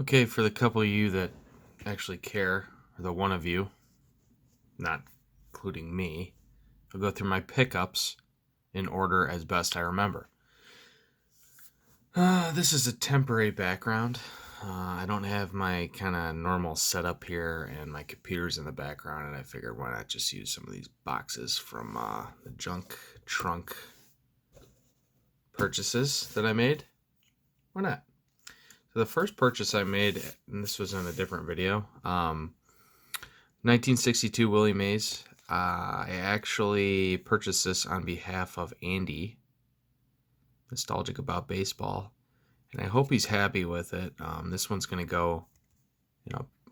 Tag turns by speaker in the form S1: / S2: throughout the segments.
S1: Okay, for the couple of you that actually care, or the one of you, not including me, I'll go through my pickups in order as best I remember. This is a temporary background. I don't have my kind of normal setup here, and my computer's in the background, and I figured why not just use some of these boxes from the junk trunk purchases that I made. Why not? So the first purchase I made, and this was in a different video, 1962 Willie Mays. I actually purchased this on behalf of Andy, nostalgic about baseball, and I hope he's happy with it. This one's going to go,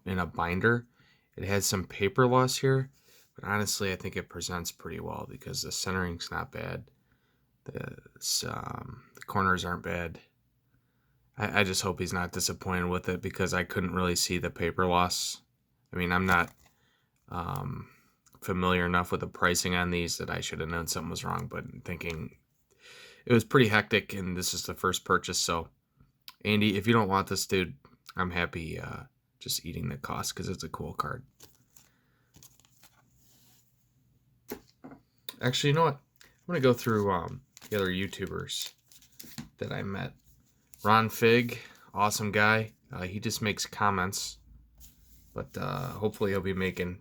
S1: in a binder. It has some paper loss here, but honestly, I think it presents pretty well because the centering's not bad. The corners aren't bad. I just hope he's not disappointed with it because I couldn't really see the paper loss. I mean, I'm not familiar enough with the pricing on these that I should have known something was wrong, but thinking it was pretty hectic and this is the first purchase. So Andy, if you don't want this, dude, I'm happy just eating the cost because it's a cool card. Actually, you know what? I'm going to go through the other YouTubers that I met. Ron Fig, awesome guy. He just makes comments, but hopefully he'll be making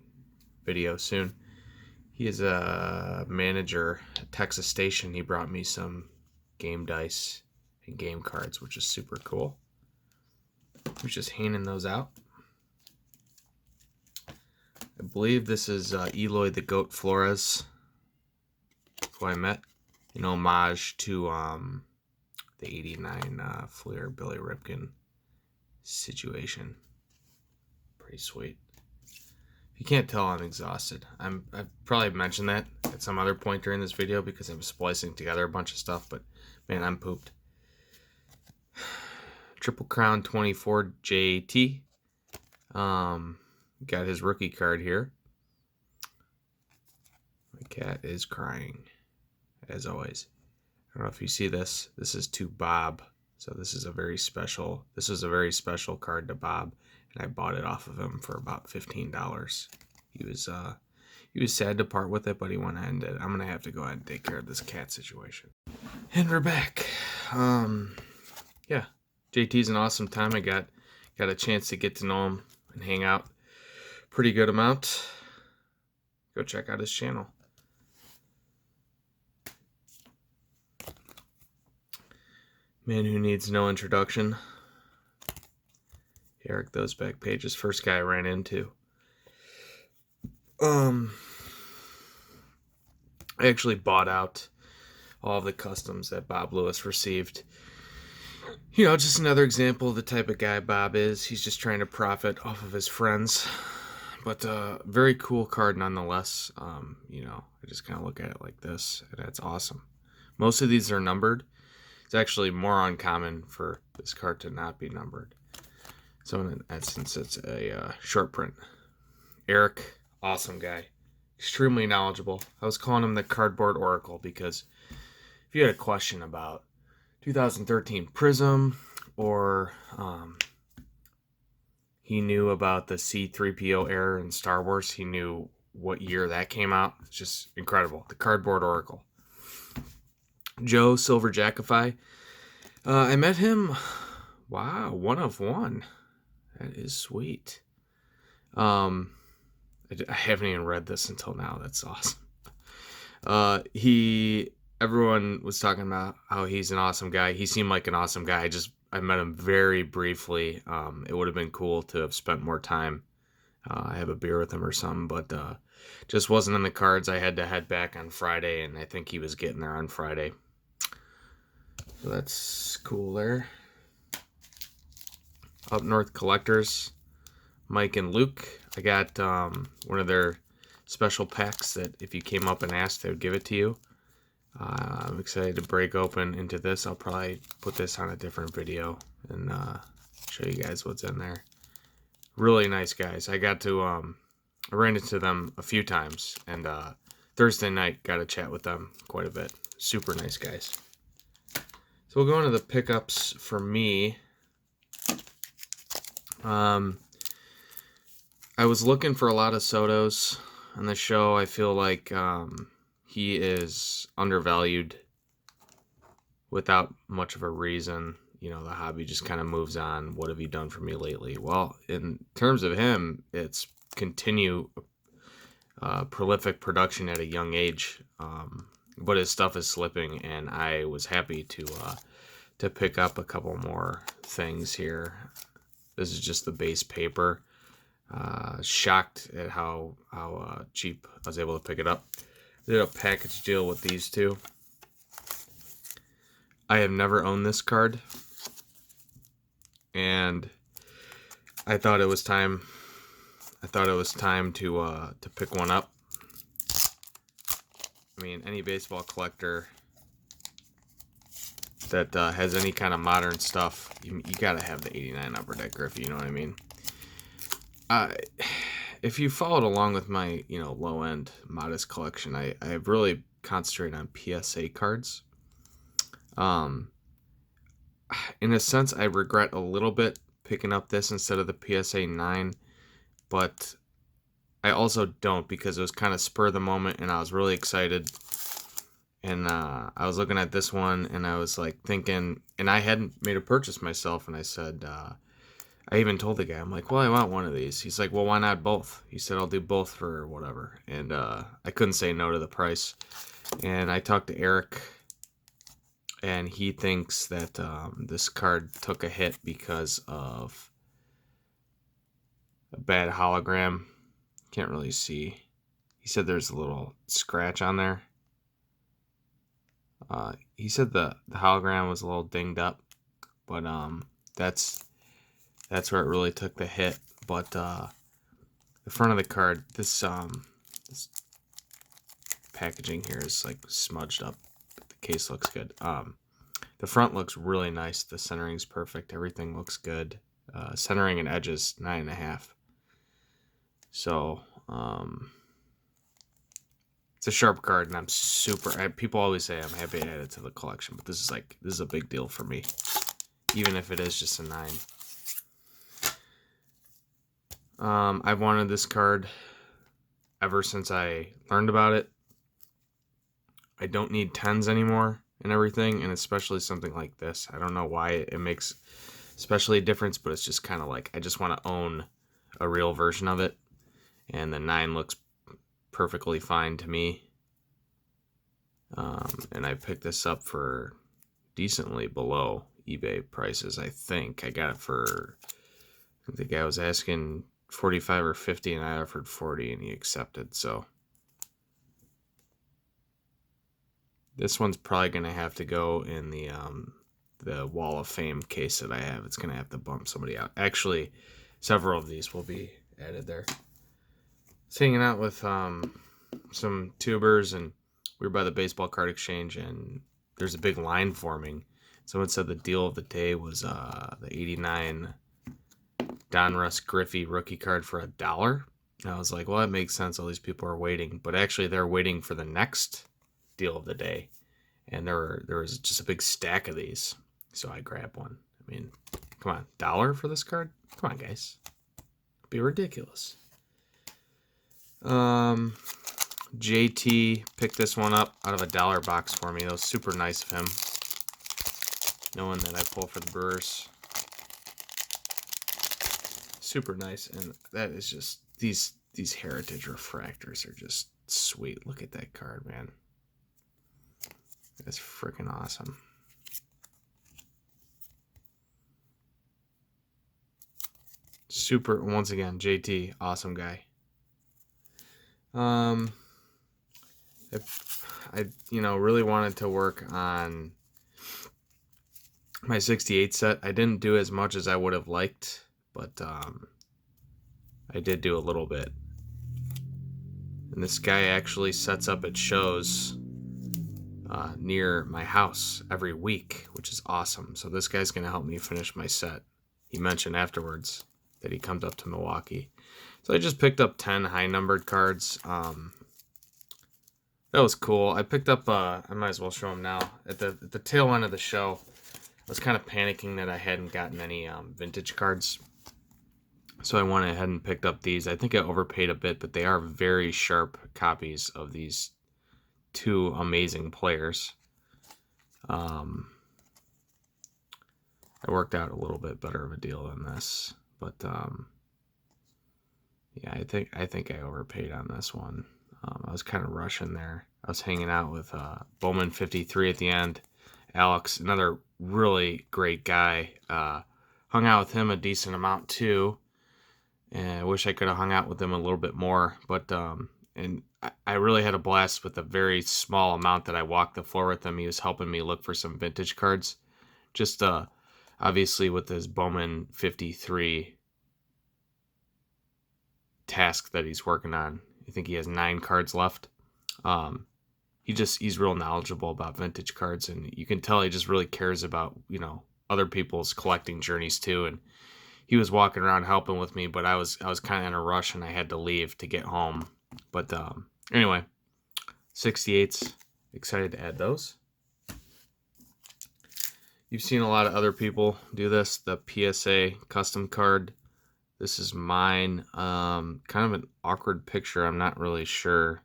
S1: videos soon. He is a manager at Texas Station. He brought me some game dice and game cards, which is super cool. He was just handing those out. I believe this is Eloy the Goat Flores, who I met in homage to the 89 Fleer Billy Ripken situation. Pretty sweet. If you can't tell, I'm exhausted. I've probably mentioned that at some other point during this video because I'm splicing together a bunch of stuff, but man, I'm pooped. Triple Crown 24 JT. Got his rookie card here. My cat is crying, as always. I don't know if you see this. This is to Bob. So this is a very special card to Bob, and I bought it off of him for about $15. He was sad to part with it, but he went ahead and did it. I'm gonna have to go ahead and take care of this cat situation. And we're back. Yeah, JT's an awesome time. I got a chance to get to know him and hang out pretty good amount. Go check out his channel. Man who needs no introduction. Eric Those Back Pages, first guy I ran into. I actually bought out all of the customs that Bob Lewis received. You know, just another example of the type of guy Bob is. He's just trying to profit off of his friends. But very cool card nonetheless. I just kind of look at it like this, and that's awesome. Most of these are numbered. It's actually more uncommon for this card to not be numbered. So in essence, it's a short print. Eric, awesome guy. Extremely knowledgeable. I was calling him the Cardboard Oracle because if you had a question about 2013 Prism or he knew about the C-3PO error in Star Wars, he knew what year that came out. It's just incredible. The Cardboard Oracle. Joe Silver Jackify. I met him. Wow, 1 of 1. That is sweet. I haven't even read this until now. That's awesome. Everyone was talking about how he's an awesome guy. He seemed like an awesome guy. I met him very briefly. It would have been cool to have spent more time. Have a beer with him or something, but just wasn't in the cards. I had to head back on Friday, and I think he was getting there on Friday. So that's cool there. Up North Collectors, Mike and Luke. I got one of their special packs that if you came up and asked, they would give it to you. I'm excited to break open into this. I'll probably put this on a different video and show you guys what's in there. Really nice guys. I ran into them a few times, and Thursday night got to chat with them quite a bit. Super nice guys. So we'll go into the pickups for me. Um, I was looking for a lot of Sotos on the show. I feel like he is undervalued without much of a reason. You know, the hobby just kind of moves on. What have you done for me lately? Well, in terms of him, it's continue prolific production at a young age. But his stuff is slipping, and I was happy to pick up a couple more things here. This is just the base paper. Shocked at how cheap I was able to pick it up. Did a package deal with these two. I have never owned this card, and I thought it was time. To pick one up. I mean, any baseball collector that has any kind of modern stuff, you gotta have the '89 Upper Deck Griffey. You know what I mean? If you followed along with my low end modest collection, I really concentrate on PSA cards. In a sense, I regret a little bit picking up this instead of the PSA 9, but I also don't, because it was kind of spur of the moment and I was really excited. And I was looking at this one and I was like thinking, and I hadn't made a purchase myself, and I said, I even told the guy, I'm like, well, I want one of these. He's like, well, why not both? He said, I'll do both for whatever. And I couldn't say no to the price. And I talked to Eric, and he thinks that this card took a hit because of a bad hologram. Can't really see. He said there's a little scratch on there. He said the hologram was a little dinged up, but that's where it really took the hit. But the front of the card, this packaging here is like smudged up, but the case looks good. The front looks really nice. The centering's perfect. Everything looks good. Centering and edges 9.5. So it's a sharp card, and I'm super. People always say I'm happy to add it to the collection, but this is a big deal for me, even if it is just a 9. I've wanted this card ever since I learned about it. I don't need 10s anymore and everything, and especially something like this. I don't know why it makes especially a difference, but it's just kind of like I just want to own a real version of it, and the 9 looks perfectly fine to me. And I picked this up for decently below eBay prices. I think I got it for, I think the guy was asking 45 or 50, and I offered 40, and he accepted. So this one's probably gonna have to go in the Wall of Fame case that I have. It's gonna have to bump somebody out. Actually, several of these will be added there. I was hanging out with some tubers, and we were by the baseball card exchange, and there's a big line forming. Someone said the deal of the day was the '89 Donruss Griffey rookie card for $1. And I was like, well, that makes sense. All these people are waiting, but actually they're waiting for the next deal of the day, and there was just a big stack of these, so I grabbed one. I mean, come on, $1 for this card? Come on, guys, it'd be ridiculous. JT picked this one up out of a $1 box for me. That was super nice of him, knowing that I pull for the Brewers. Super nice. And that is just, these heritage refractors are just sweet. Look at that card, man. That's freaking awesome. Super, once again, JT, awesome guy. I really wanted to work on my 68 set. I didn't do as much as I would have liked, but I did do a little bit. And this guy actually sets up at shows near my house every week, which is awesome. So this guy's going to help me finish my set. He mentioned afterwards that he comes up to Milwaukee. So I just picked up 10 high-numbered cards. That was cool. I picked up, I might as well show them now. At the tail end of the show, I was kind of panicking that I hadn't gotten any vintage cards. So I went ahead and picked up these. I think I overpaid a bit, but they are very sharp copies of these two amazing players. I worked out a little bit better of a deal than this, but yeah, I think I overpaid on this one. I was kind of rushing there. I was hanging out with Bowman 53 at the end. Alex, another really great guy. Hung out with him a decent amount too. And I wish I could have hung out with him a little bit more. But and I really had a blast with the very small amount that I walked the floor with him. He was helping me look for some vintage cards. Just obviously with his Bowman 53 task that he's working on. I think he has 9 cards left. He's real knowledgeable about vintage cards, and you can tell he just really cares about, other people's collecting journeys too. And he was walking around helping with me, but I was kind of in a rush and I had to leave to get home. But anyway, 68s, excited to add those. You've seen a lot of other people do this, the PSA custom card. This is mine. Kind of an awkward picture. I'm not really sure.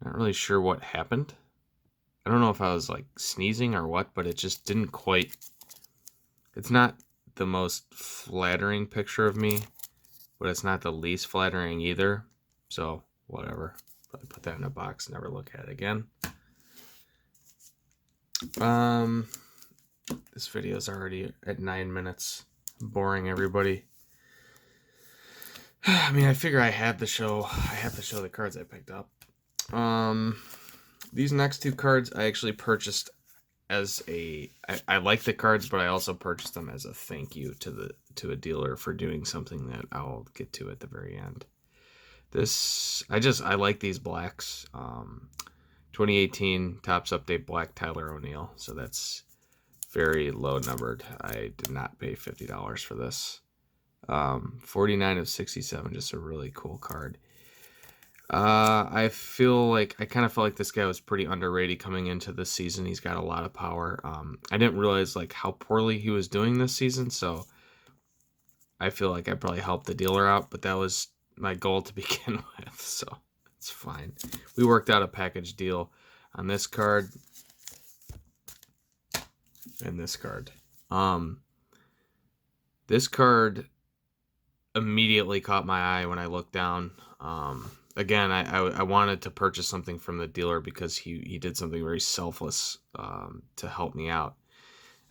S1: Not really sure what happened. I don't know if I was like sneezing or what, but it just didn't quite. It's not the most flattering picture of me, but it's not the least flattering either. So whatever. Probably put that in a box. Never look at it again. This video is already at 9 minutes. I'm boring everybody. I mean, I figure I have to show the cards I picked up. These next 2 cards I actually purchased as I like the cards, but I also purchased them as a thank you to a dealer for doing something that I'll get to at the very end. I like these blacks. 2018 Topps Update Black Tyler O'Neill. So that's very low numbered. I did not pay $50 for this. 49 of 67, just a really cool card. I kind of felt like this guy was pretty underrated coming into this season. He's got a lot of power. I didn't realize like how poorly he was doing this season, so I feel like I probably helped the dealer out, but that was my goal to begin with, so it's fine. We worked out a package deal on this card and this card. This card immediately caught my eye when I looked down. Again, I wanted to purchase something from the dealer because he did something very selfless to help me out.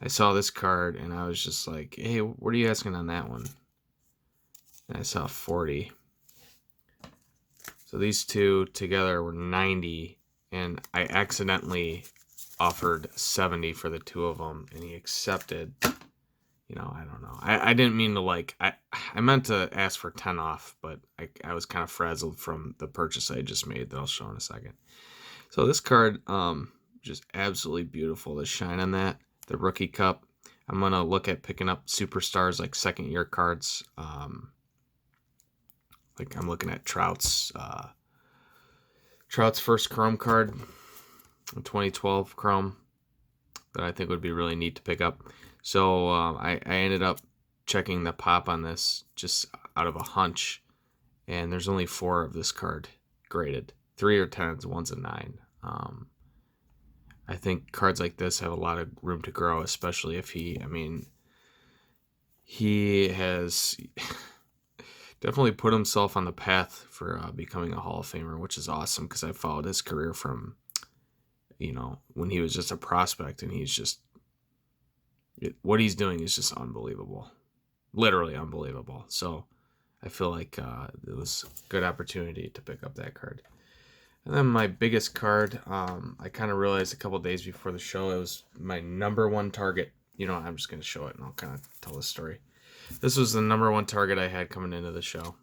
S1: I saw this card and I was just like, hey, what are you asking on that one? And I saw 40. So these two together were 90, and I accidentally offered 70 for the 2 of them, and he accepted. I don't know. I didn't mean to I meant to ask for 10 off, but I was kind of frazzled from the purchase I just made that I'll show in a second. So this card, just absolutely beautiful. The shine on that, the rookie cup. I'm going to look at picking up superstars, like second year cards. Like I'm looking at Trout's first Chrome card, a 2012 Chrome, that I think would be really neat to pick up. So I ended up checking the pop on this just out of a hunch, and there's only 4 of this card graded. 3 are 10s, 1's a 9. I think cards like this have a lot of room to grow, especially if he has definitely put himself on the path for becoming a Hall of Famer, which is awesome because I followed his career from, when he was just a prospect, and he's just, what he's doing is just unbelievable, literally unbelievable. So I feel like it was a good opportunity to pick up that card. And then my biggest card, I kind of realized a couple days before the show, it was my number 1 target. I'm just going to show it and I'll kind of tell the story. This was the number 1 target I had coming into the show.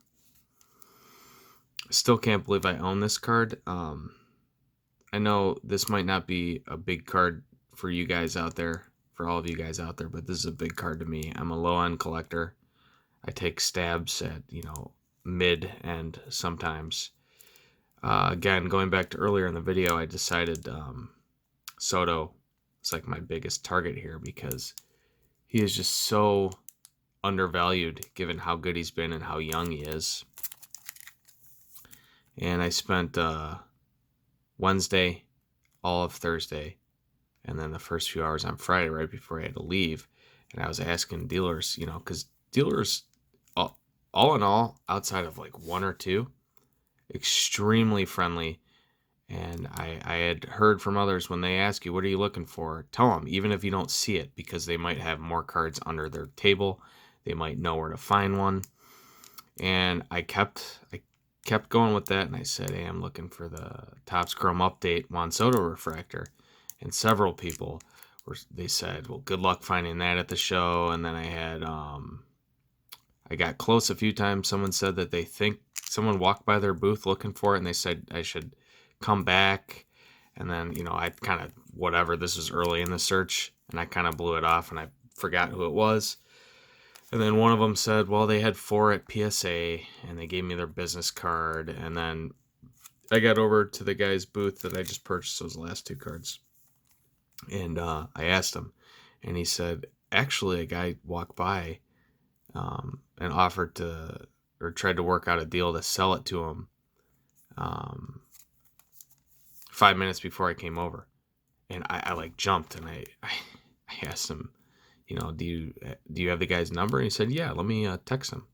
S1: Still can't believe I own this card. I know this might not be a big card for you guys out there, for all of you guys out there, but this is a big card to me. I'm a low-end collector. I take stabs at, mid-end sometimes. Again, going back to earlier in the video, I decided Soto is like my biggest target here because he is just so undervalued given how good he's been and how young he is. And I spent Wednesday, all of Thursday, and then the first few hours on Friday right before I had to leave. And I was asking dealers, because dealers, all in all, outside of like one or two, extremely friendly. And I had heard from others, when they ask you, what are you looking for? Tell them, even if you don't see it, because they might have more cards under their table. They might know where to find one. And I kept going with that. And I said, hey, I'm looking for the Topps Chrome Update Juan Soto refractor. And several people they said, well, good luck finding that at the show. And then I had, I got close a few times. Someone said that they think someone walked by their booth looking for it, and they said I should come back. And then, I kind of, whatever, this was early in the search, and I kind of blew it off, and I forgot who it was. And then one of them said, well, they had 4 at PSA, and they gave me their business card. And then I got over to the guy's booth that I just purchased those last 2 cards. And I asked him, and he said, actually, a guy walked by and offered to, or tried to work out a deal to sell it to him 5 minutes before I came over. And I like jumped, and I asked him, do you have the guy's number? And he said, yeah, let me text him.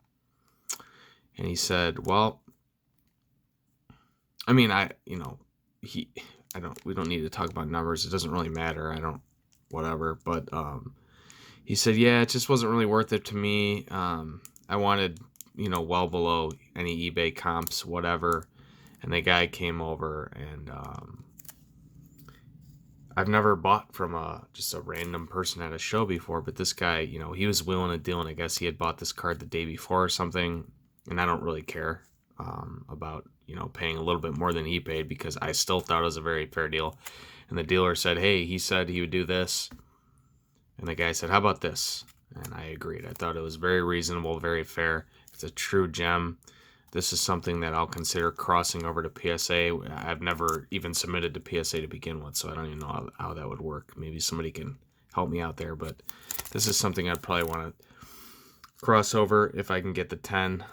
S1: And he said, well, I mean, we don't need to talk about numbers. It doesn't really matter. Whatever. But he said, yeah, it just wasn't really worth it to me. I wanted, well below any eBay comps, whatever. And the guy came over, and I've never bought from just a random person at a show before, but this guy, he was willing to deal, and I guess he had bought this card the day before or something, and I don't really care about, paying a little bit more than he paid, because I still thought it was a very fair deal. And the dealer said, hey, he said he would do this. And the guy said, how about this? And I agreed. I thought it was very reasonable, very fair. It's a true gem. This is something that I'll consider crossing over to PSA. I've never even submitted to PSA to begin with, so I don't even know how that would work. Maybe somebody can help me out there, but this is something I'd probably want to cross over if I can get the 10.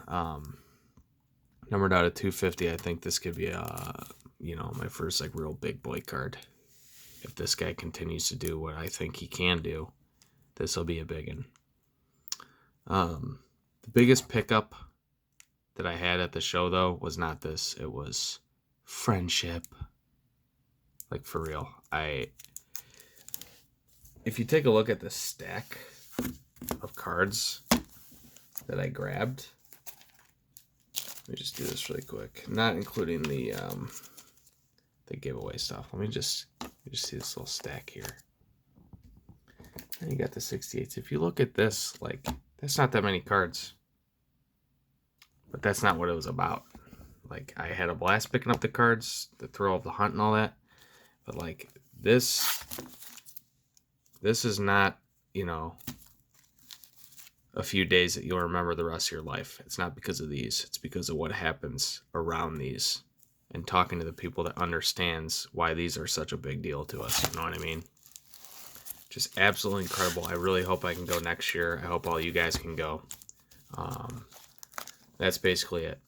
S1: Numbered out at 250, I think this could be my first like real big boy card. If this guy continues to do what I think he can do, this will be a big one. The biggest pickup that I had at the show, though, was not this. It was friendship. Like, for real. If you take a look at the stack of cards that I grabbed, let me just do this really quick. Not including the giveaway stuff. Let me just see this little stack here. And you got the 68s. If you look at this, like, that's not that many cards. But that's not what it was about. Like, I had a blast picking up the cards, the thrill of the hunt and all that. But, like, this is not, a few days that you'll remember the rest of your life. It's not because of these. It's because of what happens around these. And talking to the people that understands why these are such a big deal to us. You know what I mean? Just absolutely incredible. I really hope I can go next year. I hope all you guys can go. That's basically it.